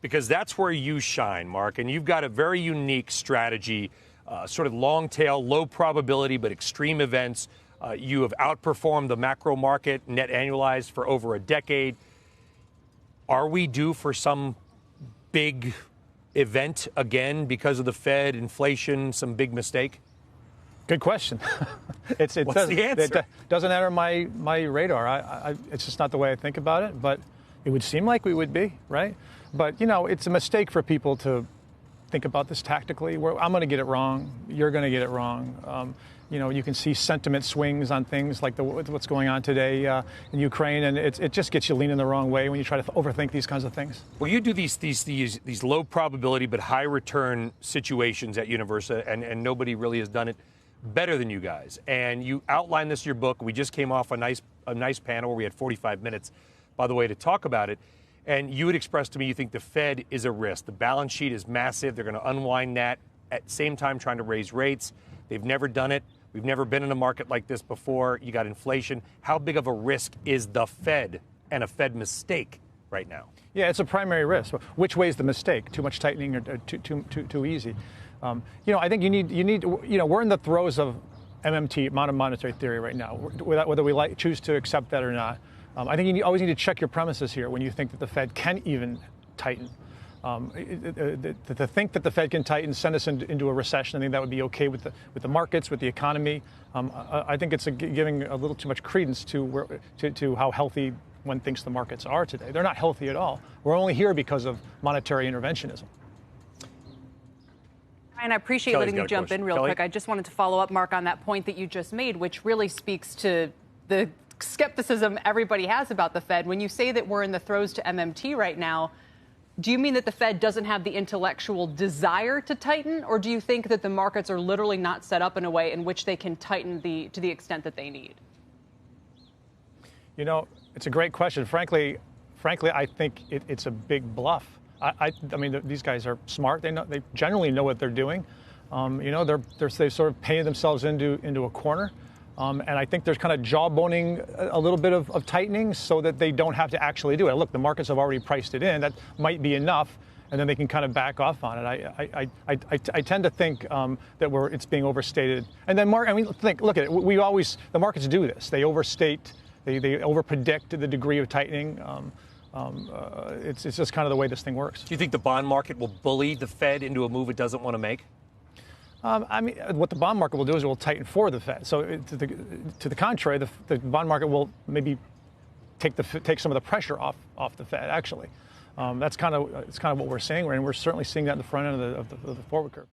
because that's where you shine, Mark, and you've got a very unique strategy, sort of long tail, low probability, but extreme events. You have outperformed the macro market net annualized for over a decade. Are we due for some big event again because of the Fed, inflation, some big mistake? Good question. What's the answer? It doesn't enter my radar. It's just not the way I think about it, but it would seem like we would be, right? But, it's a mistake for people to think about this tactically. I'm going to get it wrong. You're going to get it wrong. You can see sentiment swings on things like what's going on today in Ukraine, and it just gets you leaning the wrong way when you try to overthink these kinds of things. Well, you do these low probability but high return situations at Universa, and nobody really has done it better than you guys. And you outline this in your book. We just came off a nice panel where we had 45 minutes, by the way, to talk about it. And you had expressed to me you think the Fed is a risk. The balance sheet is massive. They're going to unwind that at the same time trying to raise rates. They've never done it. We've never been in a market like this before. You got inflation. How big of a risk is the Fed and a Fed mistake right now? Yeah, it's a primary risk. Which way is the mistake? Too much tightening or too easy? I think you need. We're in the throes of MMT, monetary theory, right now. Whether we choose to accept that or not, I think you always need to check your premises here when you think that the Fed can even tighten. To think that the Fed can tighten, send us into a recession, I think that would be okay with the markets, with the economy. I think it's giving a little too much credence to how healthy one thinks the markets are today. They're not healthy at all. We're only here because of monetary interventionism. And I appreciate letting you jump in real quick. I just wanted to follow up, Mark, on that point that you just made, which really speaks to the skepticism everybody has about the Fed. When you say that we're in the throes to MMT right now, do you mean that the Fed doesn't have the intellectual desire to tighten, or do you think that the markets are literally not set up in a way in which they can tighten to the extent that they need? It's a great question. Frankly, I think it's a big bluff. I mean, these guys are smart. They generally know what they're doing. They sort of painted themselves into a corner. And I think there's kind of jawboning a little bit of tightening so that they don't have to actually do it. Look, the markets have already priced it in. That might be enough, and then they can kind of back off on it. I tend to think that it's being overstated. And then, look at it. The markets do this. They overstate. They overpredict the degree of tightening. It's just kind of the way this thing works. Do you think the bond market will bully the Fed into a move it doesn't want to make? What the bond market will do is it will tighten for the Fed. So to the contrary, the bond market will maybe take some of the pressure off the Fed. Actually, it's kind of what we're seeing, and we're certainly seeing that in the front end of the forward curve.